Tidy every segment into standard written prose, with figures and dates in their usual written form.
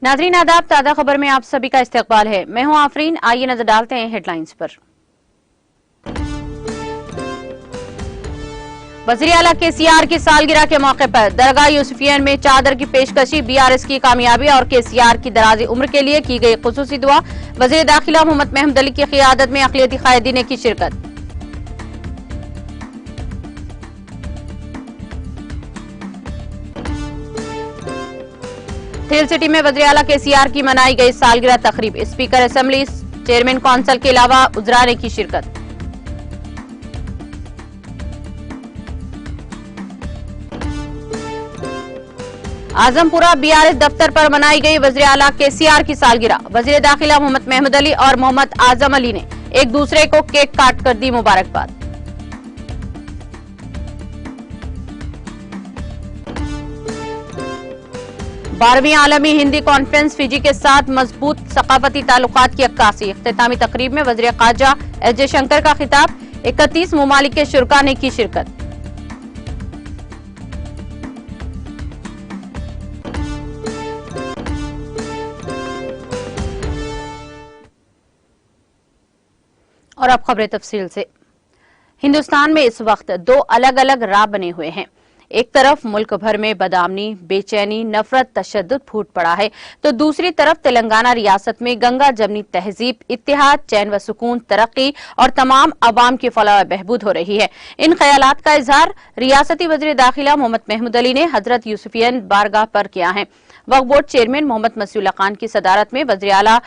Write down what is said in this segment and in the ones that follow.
नाज़रीन आदाब, ताज़ा खबर में आप सभी का इस्तकबाल है। मैं हूं आफरीन। आइए नजर डालते हैं हेडलाइंस पर। वज़ीर आला केसीआर की सालगिरह के मौके पर दरगाह यूसुफियन में चादर की पेशकशी, बीआरएस की कामयाबी और केसीआर की दराज़ी उम्र के लिए की गई खुसूसी दुआ। वज़ीर दाखिला मोहम्मद महमूद अली की क़ियादत में अक़लियती क़ायदीन ने की शिरकत। हिल सिटी में वज़ीर आला केसीआर की मनाई गई सालगिरह तकरीब। स्पीकर असेंबली, चेयरमैन कौंसिल के अलावा उज़रा ने की शिरकत। आजमपुरा बीआरएस दफ्तर पर मनाई गई वज़ीर आला केसीआर की सालगिरह। वज़ीर दाखिला मोहम्मद महमूद अली और मोहम्मद आजम अली ने एक दूसरे को केक काट कर दी मुबारकबाद। बारहवीं आलमी हिंदी कॉन्फ्रेंस फिजी के साथ मजबूत सकाफती ताल्लुकात की अक्कासी। इख्तितामी तकरीब में वज़ीर ख़ारजा एस जयशंकर का खिताब। 31 ममालिक के शुरका ने की शिरकत। और अब खबरें तफसील से। हिंदुस्तान में इस वक्त दो अलग अलग राह बने हुए हैं। एक तरफ मुल्क भर में बदआमनी, बेचैनी, नफरत, तशद्दुद फूट पड़ा है, तो दूसरी तरफ तेलंगाना रियासत में गंगा जमनी तहजीब, इत्तेहाद, चैन व सुकून, तरक्की और तमाम अवाम की फलाह बहबूद हो रही है। इन ख्यालात का इजहार रियासती वज़ीर दाखिला मोहम्मद महमूद अली ने हजरत यूसुफियन बारगाह पर किया है। वक्फ बोर्ड चेयरमैन मोहम्मद मसीउल्लाह खान की सदारत में वज़ीर आला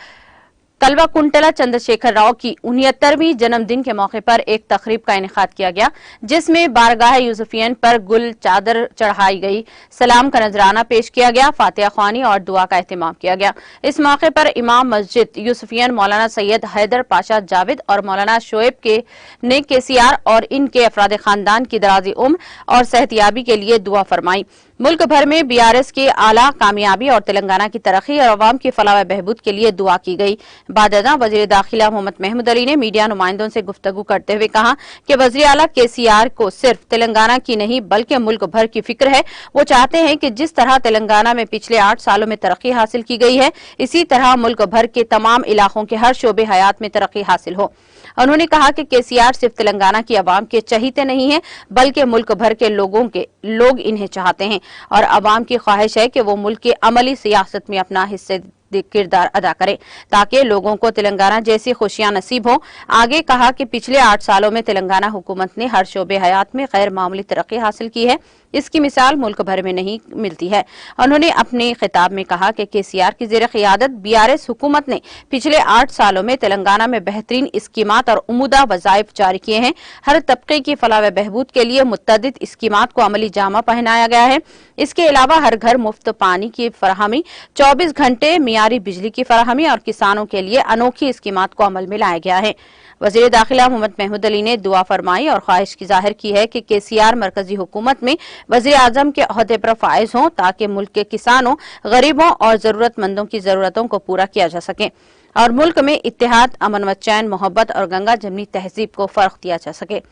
कलवा कुंटला चंद्रशेखर राव की 69वीं जन्मदिन के मौके पर एक तकरीब का इनेकाद किया गया, जिसमें बारगाह यूसुफियन पर गुल चादर चढ़ाई गई, सलाम का नजराना पेश किया गया, फातिहा ख्वानी और दुआ का एहतमाम किया गया। इस मौके पर इमाम मस्जिद यूसुफियन मौलाना सैयद हैदर पाशा जावेद और मौलाना शोएब ने केसीआर और इनके अफराद खानदान की दराजी उम्र और सेहतियाबी के लिए दुआ फरमाई। मुल्क भर में बीआरएस के आला कामयाबी और तेलंगाना की तरक्की और अवाम की फलाह बहबूद के लिए दुआ की गई। बादअज़ां वज़ीर दाखिला मोहम्मद महमूद अली ने मीडिया नुमाइंदों से गुफ्तगू करते हुए कहा कि वज़ीर आला केसीआर को सिर्फ तेलंगाना की नहीं बल्कि मुल्क भर की फिक्र है। वो चाहते हैं कि जिस तरह तेलंगाना में पिछले 8 सालों में तरक्की हासिल की गई है, इसी तरह मुल्क भर के तमाम इलाकों के हर शोबे हयात में तरक्की हासिल हो। उन्होंने कहा कि केसीआर सिर्फ तेलंगाना की अवाम के चहीते नहीं है, बल्कि मुल्क भर के लोग इन्हें चाहते हैं और अवाम की ख्वाहिश है कि वो मुल्क की अमली सियासत में अपना हिस्से किरदार अदा करें ताकि लोगों को तेलंगाना जैसी खुशियां नसीब हो। आगे कहा कि पिछले 8 सालों में तेलंगाना हुकूमत ने हर शोबे हयात में गैर मामूली तरक्की हासिल की है। इसकी मिसाल मुल्क भर में नहीं मिलती है। उन्होंने अपने खिताब में कहा कि केसीआर की ज़ेर क़ियादत बीआरएस हुकूमत ने पिछले 8 सालों में तेलंगाना में बेहतरीन स्कीमात और उम्दा वज़ाइफ जारी किए हैं। हर तबके की फलाह व बहबूद के लिए मुत्तदिद स्कीमात को अमली जामा पहनाया गया है। इसके अलावा हर घर मुफ्त पानी की फराहमी, 24 घंटे मियारी बिजली की फराहमी और किसानों के लिए अनोखी स्कीमात को अमल में लाया गया है। वज़ीर दाखिला मोहम्मद महमूद अली ने दुआ फरमाई और ख्वाहिश की जाहिर की है कि केसीआर मरकजी हुकूमत में वज़ीर आज़म के ओहदे पर फाइज हों ताकि मुल्क के किसानों, गरीबों और जरूरतमंदों की जरूरतों को पूरा किया जा सके और मुल्क में इत्तेहाद, अमन व चैन, मोहब्बत और गंगा जमनी तहजीब को फर्क दिया जा सके।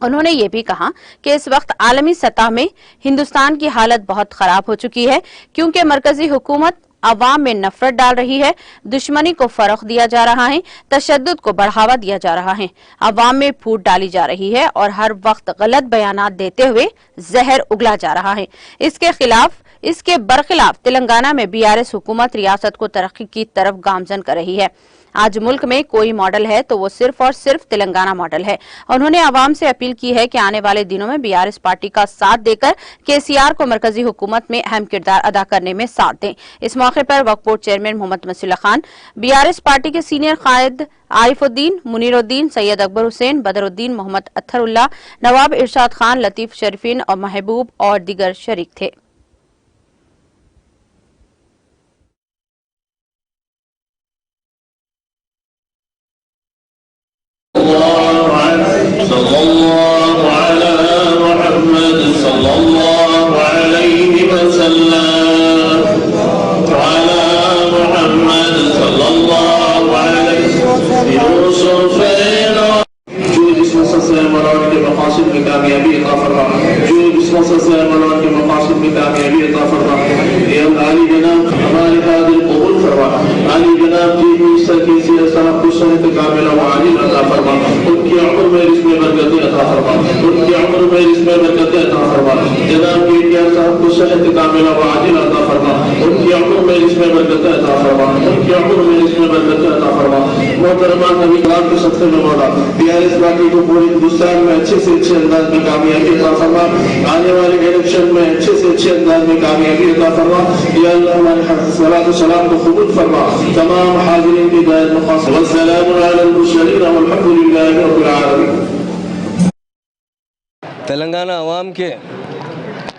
उन्होंने ये भी कहा कि इस वक्त आलमी सतह में हिंदुस्तान की हालत बहुत खराब हो चुकी है, क्योंकि मरकजी हुकूमत अवाम में नफरत डाल रही है, दुश्मनी को फरोग दिया जा रहा है, तशद्दुद को बढ़ावा दिया जा रहा है, अवाम में फूट डाली जा रही है और हर वक्त गलत बयानात देते हुए जहर उगला जा रहा है। इसके बरखिलाफ तेलंगाना में बीआरएस हुकूमत रियासत को तरक्की की तरफ गामजन कर रही है। आज मुल्क में कोई मॉडल है तो वो सिर्फ और सिर्फ तेलंगाना मॉडल है। उन्होंने आवाम से अपील की है कि आने वाले दिनों में बीआरएस पार्टी का साथ देकर केसीआर को मरकजी हुकूमत में अहम किरदार अदा करने में साथ दें। इस मौके पर Waqf board chairman Mohammed Masiullah Khan, BRS party के सीनियर कायद आरिफुद्दीन, मुनीरुद्दीन, सैयद अकबर हुसैन, बदरुद्दीन, मोहम्मद अत्थरुल्लाह, नवाब इरशाद खान, लतीफ शरीफीन और महबूब और दीगर शरीक थे। कामयाबी अता फरमा, जो जिस मकसद से मौलाना के मकासद में कामयाबी अता फरमा। ये अली जनाब हमारे कादिर फरमा, उनकी उम्र में इसमें बरकत अता फरमा। जनाब केटीआर साहब को सेहत कामिला व आजिला अता फरमा, उनकी उम्र में इसमें बरकत अता फरमा, उनकी उम्र में इसमें बरकत अता फरमा। मोहतरमा नबी कलाम के सबसे में मौला टीआरएस पार्टी को पूरे हिंदुस्तान में अच्छे से अच्छे अंदाज में कामयाबी अता फरमा, आने वाले इलेक्शन में अच्छे से अच्छे अंदाज में कामयाबी अता फरमा। या अल्लाह हमारे सलात सलाम को कबूल फरमा, तमाम हाजिरीन की दायत मुखास वस्सलामु अलल मुरसलीन वल्हम्दुलिल्लाहि रब्बिल आलमीन। तेलंगाना अवाम के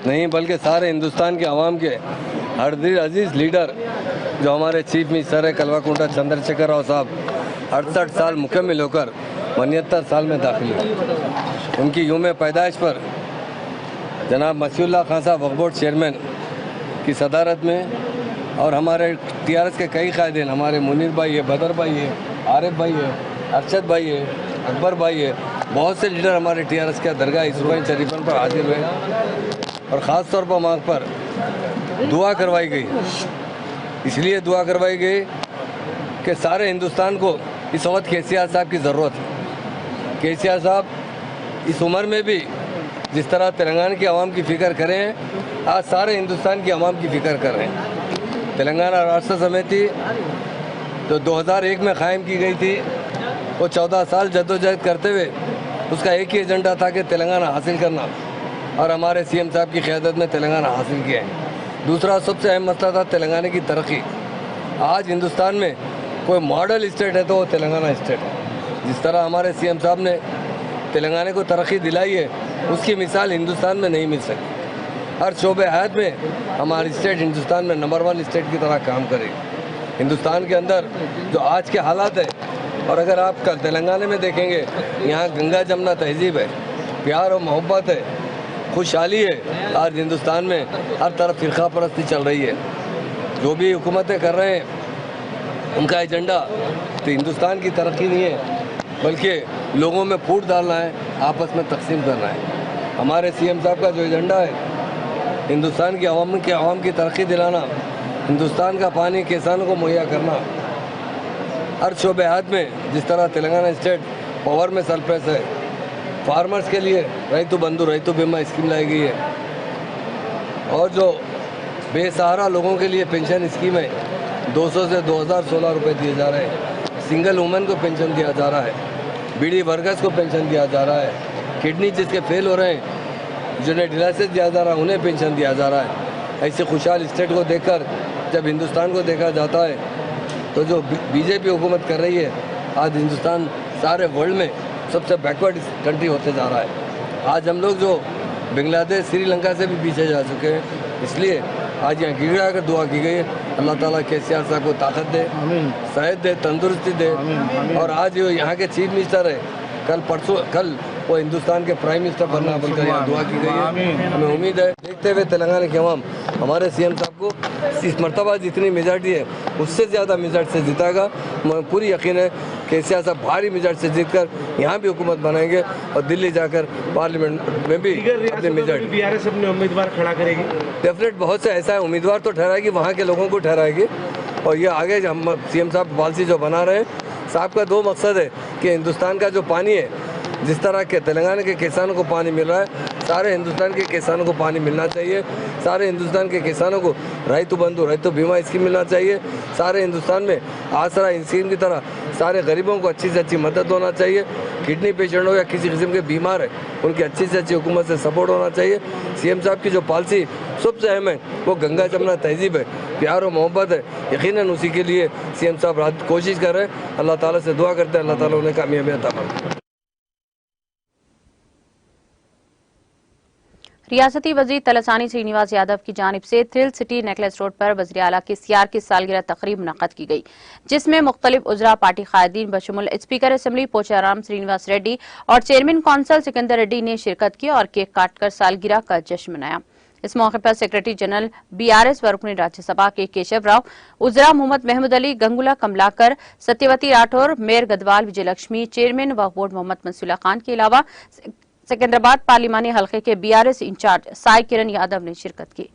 नहीं बल्कि सारे हिंदुस्तान के अवाम के हर दिल अजीज़ लीडर जो हमारे चीफ मिनिस्टर है कल्वाकुंट्ला चंद्रशेखर राव साहब 68 साल मुकम्मल होकर 72 साल में दाखिल हुए। उनकी यूम पैदाइश पर जनाब मसीउल्लाह खान साहब वक्फ बोर्ड चेयरमैन की सदारत में और हमारे टीआरएस के कई कायदीन, हमारे मुनीर भाई है, बदर भाई है, आरिफ भाई है, अरशद भाई है, अकबर भाई है, बहुत से लीडर हमारे टीआरएस के दरगाह इसुफैन शरीफन पर हाजिर हुए और ख़ास तौर पर वहाँ पर दुआ करवाई गई। इसलिए दुआ करवाई गई कि सारे हिंदुस्तान को इस वक्त केसीआर साहब की ज़रूरत है। केसीआर साहब इस उम्र में भी जिस तरह तेलंगाना की आवाम की फ़िक्र करें हैं, आज सारे हिंदुस्तान की आवाम की फ़िक्र कर रहे हैं। तेलंगाना राष्ट्र समिति जो 2001 में क़ायम की गई थी, वो 14 साल जद्दोजहद करते हुए उसका एक ही एजेंडा था कि तेलंगाना हासिल करना, और हमारे सीएम साहब की क़यादत में तेलंगाना हासिल किया है। दूसरा सबसे अहम मसला था तेलंगाना की तरक्की। आज हिंदुस्तान में कोई मॉडल स्टेट है तो वो तेलंगाना स्टेट है। जिस तरह हमारे सीएम साहब ने तेलंगाना को तरक्की दिलाई है, उसकी मिसाल हिंदुस्तान में नहीं मिल सकती। हर शोबे हयात में हमारी स्टेट हिंदुस्तान में नंबर 1 स्टेट की तरह काम करेगी। हिंदुस्तान के अंदर जो आज के हालात है, और अगर आप कल तेलंगाना में देखेंगे, यहाँ गंगा जमुना तहजीब है, प्यार और मोहब्बत है, खुशहाली है। आज हिंदुस्तान में हर तरफ फ़िरका परस्ती चल रही है। जो भी हुकूमतें कर रहे हैं उनका एजेंडा तो हिंदुस्तान की तरक्की नहीं है, बल्कि लोगों में फूट डालना है, आपस में तकसीम करना है। हमारे सीएम साहब का जो एजेंडा है हिंदुस्तान की आवाम की तरक्की दिलाना, हिंदुस्तान का पानी किसानों को मुहैया करना, हर शोबे हाथ में जिस तरह तेलंगाना स्टेट पावर में सरप्लस है, फार्मर्स के लिए रैतु बंधु रैतु बीमा स्कीम लाई गई है, और जो बेसहारा लोगों के लिए पेंशन स्कीम है 200 से 2016 रुपये दिए जा रहे हैं। सिंगल वुमेन को पेंशन दिया जा रहा है, बीडी वर्कर्स को पेंशन दिया जा रहा है, किडनी जिसके फेल हो रहे हैं जिन्हें डिलाइसिस दिया जा रहा है उन्हें पेंशन दिया जा रहा है। ऐसे खुशहाल स्टेट को देखकर जब हिंदुस्तान को देखा जाता है तो जो बीजेपी हुकूमत कर रही है, आज हिंदुस्तान सारे वर्ल्ड में सबसे बैकवर्ड कंट्री होते जा रहा है। आज हम लोग जो बांग्लादेश श्रीलंका से भी पीछे जा चुके हैं। इसलिए आज यहाँ गिड़गिड़ा कर दुआ की गई है, अल्लाह ताला केसीआर साहब को ताकत दे, सेहत दे, तंदुरुस्ती दे। और आज जो यहाँ के चीफ मिनिस्टर है, कल वो हिंदुस्तान के प्राइम मिनिस्टर बनना बनकर यहाँ दुआ की गई है। हमें उम्मीद है देखते हुए तेलंगाना के अवाम हमारे सीएम साहब को इस मरतबा जितनी मेजॉरिटी है उससे ज़्यादा मेजॉरिटी से जिताएगा। मुझे पूरी यकीन है केसीआर साहब भारी मेजॉरिटी से जीतकर यहाँ भी हुकूमत बनाएंगे और दिल्ली जाकर पार्लियामेंट में भी अपनी मेजॉरिटी बीआरएस अपने उम्मीदवार खड़ा करेगी। डेफिनेट बहुत से ऐसा है उम्मीदवार तो ठहराएगी, वहाँ के लोगों को ठहराएगी। और ये आगे हम सीएम साहब पॉलिसी जो बना रहे हैं, साहब का 2 मकसद है कि हिंदुस्तान का जो पानी है, जिस तरह के तेलंगाना के किसानों को पानी मिल रहा है, सारे हिंदुस्तान के किसानों को पानी मिलना चाहिए। सारे हिंदुस्तान के किसानों को रैतु बंधु रैतु बीमा स्कीम मिलना चाहिए। सारे हिंदुस्तान में आसरा स्कीम की तरह सारे गरीबों को अच्छी से अच्छी मदद होना चाहिए। किडनी पेशेंट हो या किसी किस्म के बीमार है, उनकी अच्छी से अच्छी हुकूमत से सपोर्ट होना चाहिए। सीएम साहब की जो पॉलिसी सबसे अहम है वो गंगा जमुना तहजीब है, प्यार और मोहब्बत है। यकीनन उसी के लिए सीएम साहब रात कोशिश कर रहे हैं। अल्लाह ताला से दुआ करते हैं, अल्लाह ताला उन्हें कामयाबी अता फरमाए। रियासती वजीर तलसानी श्रीनिवास यादव की जानिब से थ्रिल सिटी नेकलेस रोड पर वज़ीर आला के सीआर की सालगिरह तकरीब मुनक़्क़द की गई, जिसमें मुख्तलिफ उज़रा पार्टी कायदीन बशमुल स्पीकर असम्बली पोचाराम श्रीनिवास रेड्डी और चेयरमैन कौंसल सिकंदर रेड्डी ने शिरकत की और केक काटकर सालगिरह का जश्न मनाया। इस मौके पर सेक्रेटरी जनरल बीआरएस व रुकन राज्यसभा के केशव राव, उज़रा मोहम्मद महमूद अली, गंगुला कमलाकर, सत्यवती राठौर, मेयर गदवाल विजयलक्ष्मी, चेयरमैन वक्फ बोर्ड मोहम्मद मंसूला खान के अलावा सिकंदराबाद पार्लिमानी हल्के के बीआरएस इंचार्ज साई किरण यादव ने शिरकत की।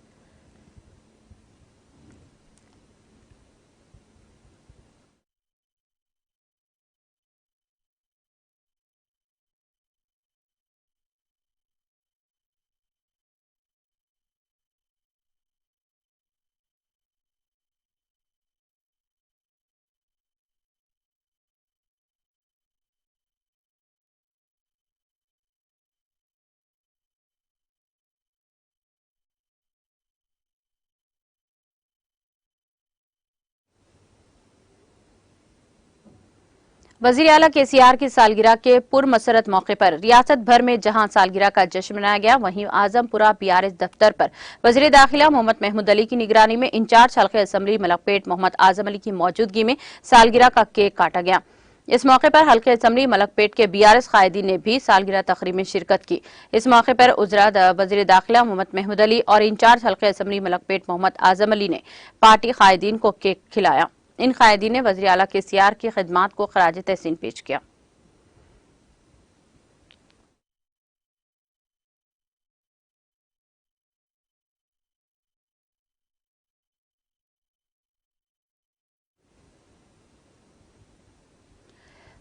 वजीर आला केसीआर की सालगिरह के पुरमसरत मौके पर रियासत भर में जहां सालगिरह का जश्न मनाया गया, वहीं आजमपुरा बीआरएस दफ्तर पर वजीर दाखिला मोहम्मद महमूद अली की निगरानी में इंचार्ज हल्के असम्बली मलकपेट मोहम्मद आजम अली की मौजूदगी में सालगिरह का केक काटा गया। इस मौके पर हल्के असम्बली मलकपेट के बीआरएस कायदीन ने भी सालगिरह तकरीब में शिरकत की। इस मौके पर उजरा वजीर दाखिला मोहम्मद महमूद अली और इंचार्ज हल्के असम्बली मलकपेट मोहम्मद आजम अली ने पार्टी कायदीन को केक खिलाया। इन कायदीन ने वज़ीर आला केसीआर की खिदमात को खराज तहसीन पेश किया।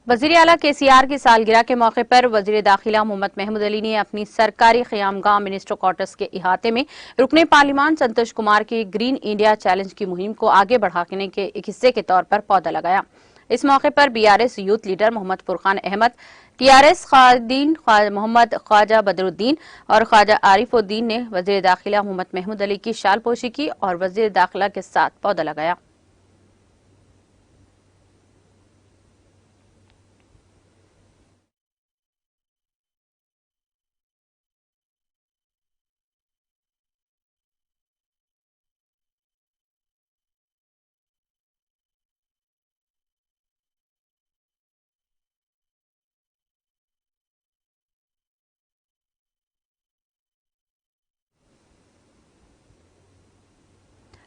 वज़ीर आला केसीआर की सालगिरह के मौके पर वज़ीर दाखिला मोहम्मद महमूद अली ने अपनी सरकारी क़यामगाह मिनिस्टर क्वार्टर्स के इहाते में रुकने पार्लिमान संतोष कुमार की ग्रीन इंडिया चैलेंज की मुहिम को आगे बढ़ाने के एक हिस्से के तौर पर पौधा लगाया। इस मौके पर BRS youth leader Mohammed Furqan Ahmed, TRS कायदीन मोहम्मद ख्वाजा बदरुद्दीन और ख्वाजा आरिफुद्दीन ने वज़ीर दाखिला मोहम्मद महमूद अली की शाल पोशी की और वज़ीर दाखिला के साथ पौधा लगाया।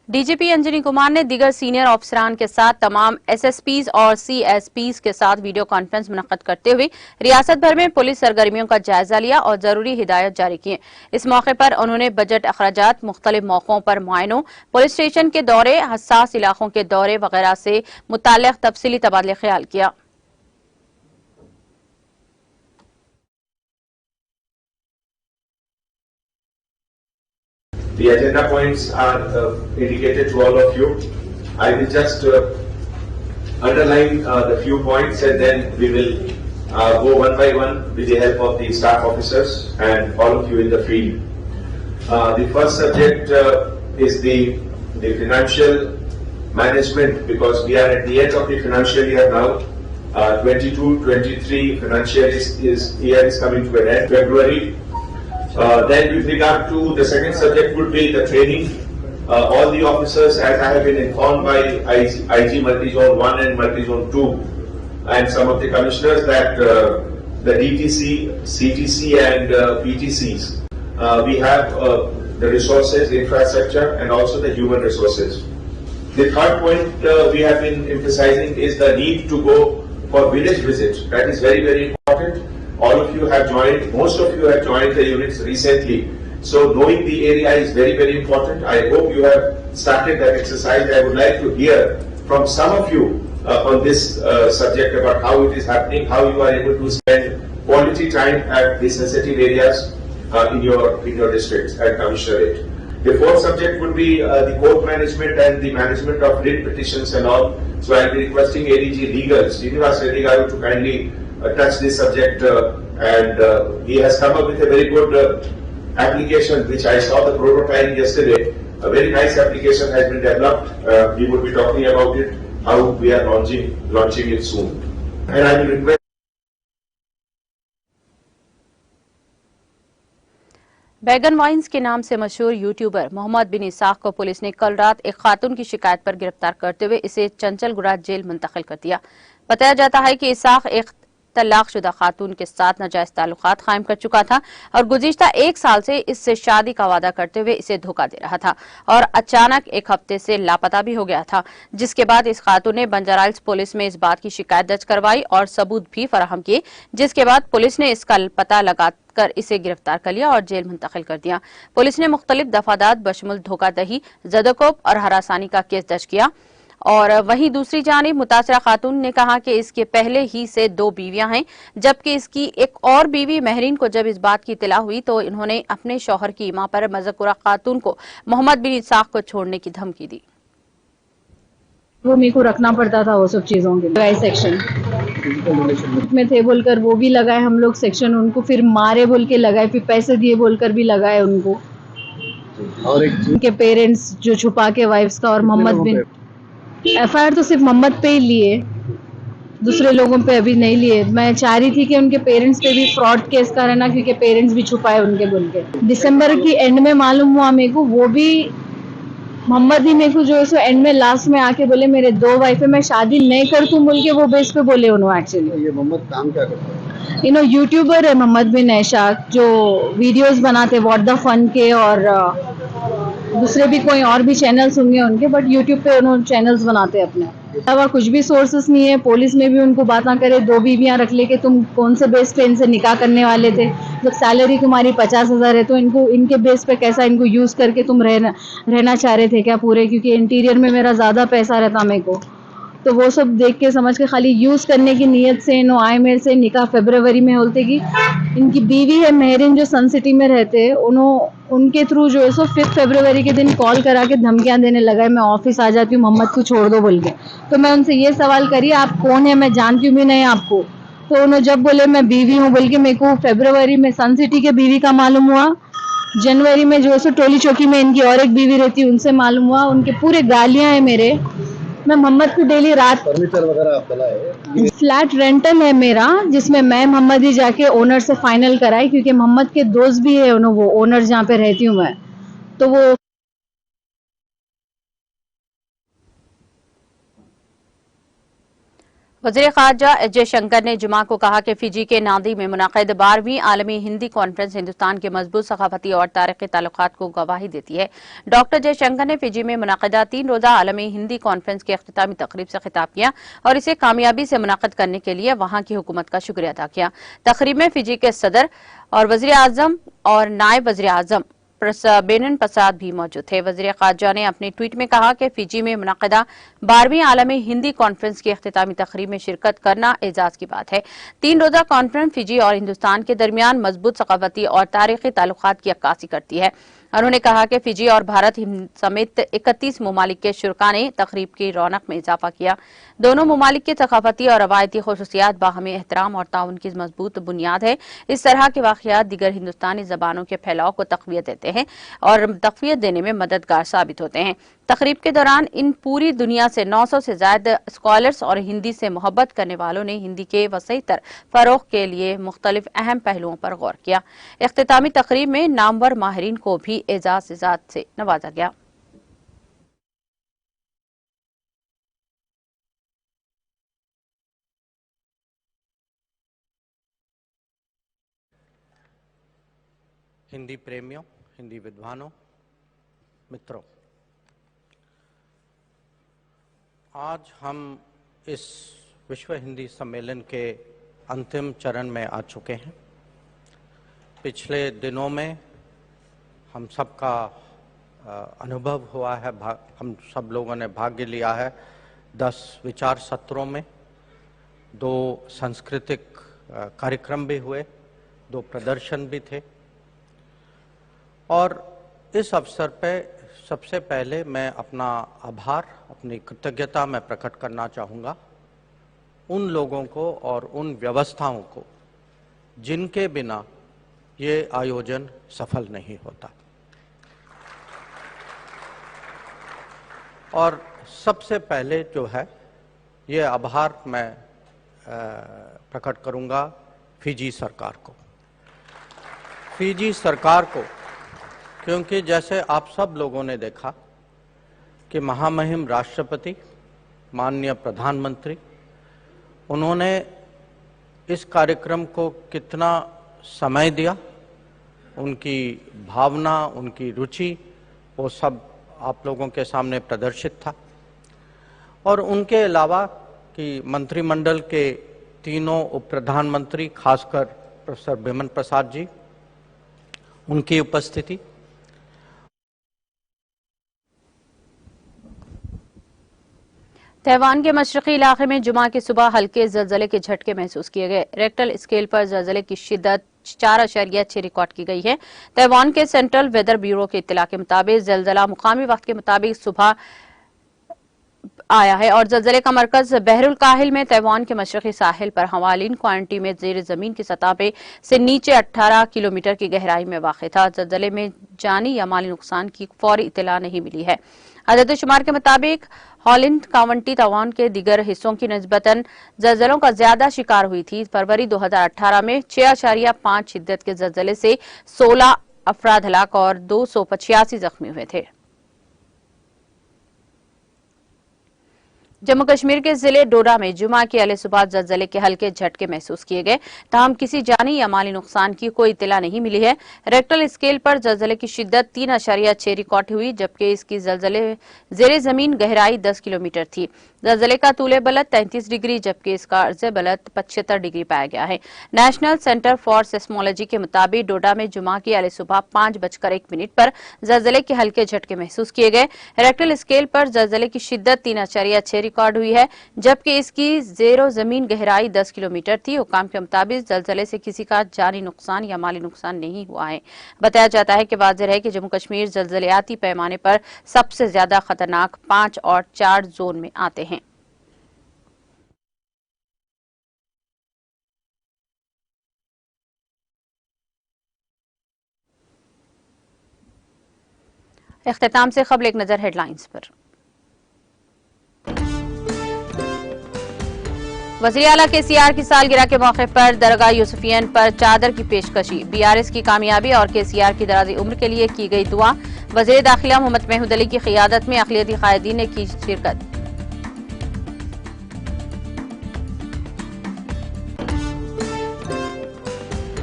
डीजीपी अंजनी कुमार ने दीगर सीनियर अफसरान के साथ तमाम एसएसपीज और सीएसपीज के साथ वीडियो कॉन्फ्रेंस मुनक्कद करते हुए रियासत भर में पुलिस सरगर्मियों का जायजा लिया और जरूरी हिदायत जारी किए। इस मौके पर उन्होंने बजट अखराजात, मुख्तलिफ मौकों पर मुआयनों, पुलिस स्टेशन के दौरे, हसास इलाकों के दौरे वगैरह से मुताल्लिक तफसीली तबादले ख्याल किया। The agenda points are indicated to all of you. I will just underline the few points and then we will go one by one with the help of the staff officers and all of you in the field. The first subject is the financial management, because we are at the end of the financial year now. 22-23 financial year is coming to an end, February. Then with regard to the second subject would be the training. All the officers, as I have been informed by IG Multi-Zone 1 and Multi-Zone 2 and some of the commissioners, that the DTC, CTC and PTCs, we have the resources, the infrastructure and also the human resources. The third point we have been emphasizing is the need to go for village visit. That is very, very important. All of you have joined, most of you have joined the units recently. So knowing the area is very, very important. I hope you have started that exercise. I would like to hear from some of you on this subject about how it is happening, how you are able to spend quality time at the sensitive areas in your districts and commissionerate. The fourth subject would be the court management and the management of writ petitions and all. So I will be requesting ADG Legal, Srinivas Reddy Garu, to kindly touch this subject and he has come up with a very good application which I saw the prototype yesterday. A very nice application has been developed. We would be talking about it, how we are launching it soon. And I will request बैगन wines के नाम से मशहूर YouTuber Mohammad बिन Isaac को police ने कल रात एक खातून की शिकायत पर गिरफ्तार करते हुए इसे चंचलगुड़ा जेल मुंतकिल कर दिया। बताया जाता है कि इसाक एक तलाकशुदा खातून के साथ नाजायज ताल्लुकात कायम कर चुका था और गुज़िश्ता 1 साल से इससे शादी का वादा करते हुए इसे धोखा दे रहा था और अचानक एक हफ्ते से लापता भी हो गया था, जिसके बाद इस खातून ने बंजाराइल्स पुलिस में इस बात की शिकायत दर्ज करवाई और सबूत भी फराहम किए, जिसके बाद पुलिस ने इसका पता लगाकर इसे गिरफ्तार कर लिया और जेल मुंतकिल कर दिया। पुलिस ने मुख्तलिफ दफादात बशमुल धोखादही, ज़दकोब और हरासानी का केस दर्ज किया। और वहीं दूसरी जानिब मुतासरा खातून ने कहा कि इसके पहले ही से 2 बीवियां हैं, जबकि इसकी एक और बीवी महरीन को जब इस बात की इत्तला हुई तो इन्होंने अपने शौहर की इमा पर मज़कुरा खातून को मोहम्मद बिन इसाक को छोड़ने की धमकी दी। वो मेरे को रखना पड़ता था वो सब चीज़ों के लिए। सेक्शन में थे बोलकर वो भी लगाए हम लोग सेक्शन, उनको फिर मारे बोल के लगाए, फिर पैसे दिए बोलकर भी लगाए उनको। और उनके पेरेंट्स जो छुपा के वाइफ्स का और मोहम्मद बिन, एफआईआर तो सिर्फ मोहम्मद पे ही लिए, दूसरे लोगों पे अभी नहीं लिए। मैं चाह रही थी कि उनके पेरेंट्स पे भी फ्रॉड केस करें ना, क्योंकि पेरेंट्स भी छुपाए उनके बोल के। दिसंबर की एंड में मालूम हुआ मेरे को, वो भी मोहम्मद ही मेरे को जो है सो एंड में लास्ट में आके बोले मेरे 2 वाइफ है, मैं शादी नहीं कर तू बोल के वो बेस पे बोले उन्होंने। एक्चुअली ये मोहम्मद काम क्या करता है? यूट्यूबर है मोहम्मद बिन ऐशाक, जो वीडियोस बनाते व्हाट द फन के, और दूसरे भी कोई और भी चैनल्स होंगे उनके, बट यूट्यूब पे उन्होंने चैनल्स बनाते हैं अपने। अलावा कुछ भी सोर्सेस नहीं है। पुलिस में भी उनको बात ना करे, 2 बीवियां रख ले के तुम कौन से बेस पे इनसे निकाह करने वाले थे, जब सैलरी तुम्हारी 50,000 है, तो इनको इनके बेस पे कैसा इनको यूज करके तुम रहना चाह रहे थे क्या पूरे, क्योंकि इंटीरियर में मेरा ज्यादा पैसा रहता मेरे को। तो वो सब देख के समझ के खाली यूज करने की नीयत से नो आए मेरे से निकाह फरवरी में होते कि इनकी बीवी है मेहरिन जो सन सिटी में रहते हैं, उनके थ्रू जो है सो 5 फरवरी के दिन कॉल करा के धमकियां देने लगा है, मैं ऑफिस आ जाती हूँ, मोहम्मद को छोड़ दो बोल के। तो मैं उनसे ये सवाल करी आप कौन है, मैं जानती हूँ भी नहीं आपको। तो उन्होंने जब बोले मैं बीवी हूँ बोल के, मेरे को फरवरी में सन सिटी के बीवी का मालूम हुआ। जनवरी में जो है सो टोली चौकी में इनकी और एक बीवी रहती है, उनसे मालूम हुआ। उनके पूरे गालियां है मेरे। मैं मोहम्मद को डेली रात फर्नीचर वगैरह आप है? फ्लैट रेंटल है मेरा, जिसमें मैं मोहम्मद ही जाके ओनर से फाइनल कराई, क्योंकि मोहम्मद के दोस्त भी है वो ओनर जहाँ पे रहती हूँ मैं, तो वो वज़ीर ख़ारजा एस जयशंकर ने जुमा को कहा कि फिजी के नादी में मुनाक़िद 12वीं आलमी हिंदी कॉन्फ्रेंस हिंदुस्तान के मजबूत सकाफती और तारीख़ी ताल्लुकात को गवाही देती है। डॉक्टर जयशंकर ने फिजी में मुनाक़िदा 3 रोज़ा आलमी हिंदी कॉन्फ्रेंस की अख्तितामी तकरीब से खिताब किया और इसे कामयाबी से मुनाक़िद करने के लिए वहां की हुकूमत का शुक्रिया अदा किया। तकरीब में फिजी के सदर और वज़ीर आज़म और नायब वज़ीर आज़म बेनन प्रसाद भी मौजूद थे। वज़ीर ख़ारजा ने अपने ट्वीट में कहा कि फिजी में मुनाक़िदा 12वीं आलमी हिंदी कॉन्फ्रेंस की अख्तितामी तकरीब में शिरकत करना एजाज की बात है। 3 रोज़ा कॉन्फ्रेंस फिजी और हिंदुस्तान के दरमियान मजबूत सकाफती और तारीख़ी ताल्लुकात की अक्कासी करती है। उन्होंने कहा कि फिजी और भारत समेत 31 ममालिक के शुरका ने तकरीब की रौनक में इजाफा किया। दोनों ममालिक की सकाफती और रवायती खुसूसियात बाहमी एहतराम और ताउन की मजबूत बुनियाद है। इस तरह के वाक़यात दीगर हिंदुस्तानी ज़बानों के फैलाव को तक़वियत देते हैं और तक़वियत देने में मददगार साबित होते हैं। तकरीब के दौरान इन पूरी दुनिया से 900 से ज्यादा स्कॉलर्स और हिंदी से मोहब्बत करने वालों ने हिंदी के वसीतर फरोग के लिए मुख्तलिफ अहम पहलुओं पर गौर किया। इख्तितामी तकरीब में नामवर माहिरीन को भी एजाज से नवाजा गया। हिंदी प्रेमियों, हिंदी विद्वानों, मित्रों, आज हम इस विश्व हिंदी सम्मेलन के अंतिम चरण में आ चुके हैं। पिछले दिनों में हम सबका अनुभव हुआ है, हम सब लोगों ने भाग लिया है 10 विचार सत्रों में, 2 सांस्कृतिक कार्यक्रम भी हुए, 2 प्रदर्शन भी थे। और इस अवसर पे सबसे पहले मैं अपना आभार, अपनी कृतज्ञता मैं प्रकट करना चाहूँगा उन लोगों को और उन व्यवस्थाओं को जिनके बिना ये आयोजन सफल नहीं होता। और सबसे पहले जो है ये आभार मैं प्रकट करूँगा फिजी सरकार को। फिजी सरकार को, क्योंकि जैसे आप सब लोगों ने देखा कि महामहिम राष्ट्रपति माननीय प्रधानमंत्री, उन्होंने इस कार्यक्रम को कितना समय दिया, उनकी भावना, उनकी रुचि, वो सब आप लोगों के सामने प्रदर्शित था। और उनके अलावा कि मंत्रिमंडल के तीनों उप प्रधानमंत्री, खासकर प्रोफेसर बेमन प्रसाद जी, उनकी उपस्थिति, तैवान के मशरकी इलाके में जुमा की सुबह हल्के ज़लज़ले के झटके महसूस किए गए। रेक्टर स्केल पर ज़लज़ले की शिद्दत 4.6 रिकॉर्ड की गई है। तैवान के सेंट्रल वेदर ब्यूरो के इत्तला के मुताबिक ज़लज़ला मुकामी वक्त के मुताबिक सुबह आया है और जलजले का मरकज बहरुल काहिल में तैवान के मशरकी साहिल पर हवालिन क्वांटी में जेर जमीन की सतह पे से नीचे 18 किलोमीटर की गहराई में वाक़ था। जलजले में जानी या माली नुकसान की फौरी इत्तला नहीं मिली है। अदद शुमार के मुताबिक हॉलिन काउंटी तैवान के दीगर हिस्सों की निस्बतन जलजलों का ज्यादा शिकार हुई थी। फरवरी 2018 में 6.5 शिद्दत के जलजले से 16 अफराद हलाक और 285 जख्मी हुए थे। जम्मू कश्मीर के जिले डोडा में जुमा के अले सुबह जलजले के हल्के झटके महसूस किए गए, ताहम किसी जानी या माली नुकसान की कोई इत्तला नहीं मिली है। रेक्टल स्केल पर जलजले की शिद्दत 3.6 रिकॉर्ड हुई, जबकि इसकी जलजले जेरे जमीन गहराई 10 किलोमीटर थी। जलजले का तूले बलद 33 डिग्री जबकि इसका अर्ज बलद 75 डिग्री पाया गया है। नेशनल सेंटर फॉर सेस्मोलॉजी के मुताबिक डोडा में जुमा की अले सुबह 5:01 पर जलजले के हल्के झटके महसूस किए गए। रेक्टल स्केल पर जलजले की शिद्दत 3.6 रिकॉर्ड हुई है, जबकि इसकी जेरो जमीन गहराई 10 किलोमीटर थी। हुकाम के मुताबिक जलजले से किसी का जानी नुकसान या माली नुकसान नहीं हुआ है। बताया जाता है कि वाज़ेह है कि जम्मू कश्मीर जलजलियाती पैमाने पर सबसे ज्यादा खतरनाक 5 और 4 जोन में आते हैं। इख्तिताम से ख़बर एक नजर हेडलाइंस पर। वज़ीर आला केसीआर की सालगिरह के मौके पर दरगाह यूसुफियन पर चादर की पेशकशी। बीआरएस की कामयाबी और केसीआर की दराज़ी उम्र के लिए की गई दुआ। वज़ीर दाखिला मोहम्मद महमूद अली की क़ियादत में अक़लियती क़ायदीन ने की शिरकत।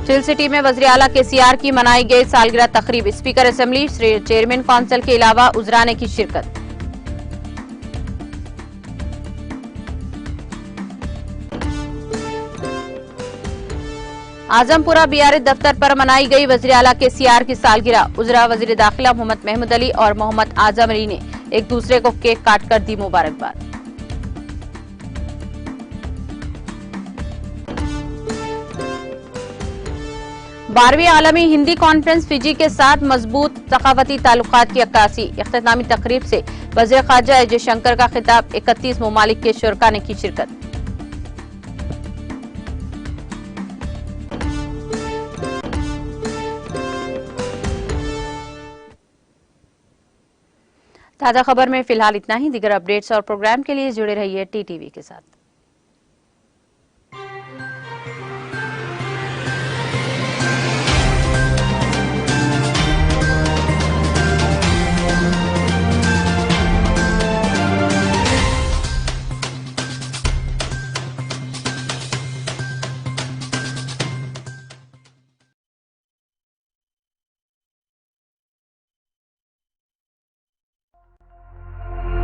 स्टील सिटी में वज़ीर आला केसीआर की मनाई गई सालगिरह तकरीब। स्पीकर असेंबली, चेयरमैन काउंसिल के अलावा उज़रा ने की शिरकत। आजमपुरा बीआरएस दफ्तर पर मनाई गई वज़ीर आला केसीआर की सालगिरह। उज़रा, वज़ीर दाखिला मोहम्मद महमूद अली और मोहम्मद आजम अली ने एक दूसरे को केक काटकर दी मुबारकबाद। बारहवीं आलमी हिंदी कॉन्फ्रेंस फिजी के साथ मजबूत सकाफती ताल्लुकात की अक्कासी। इख्तितामी तकरीब से वज़ीर ख़ारजा जयशंकर का खिताब। 31 ममालिक के शुरका ने की शिरकत। ताज़ा खबर में फिलहाल इतना ही। दीगर अपडेट्स और प्रोग्राम के लिए जुड़े रहिए टीटीवी के साथ।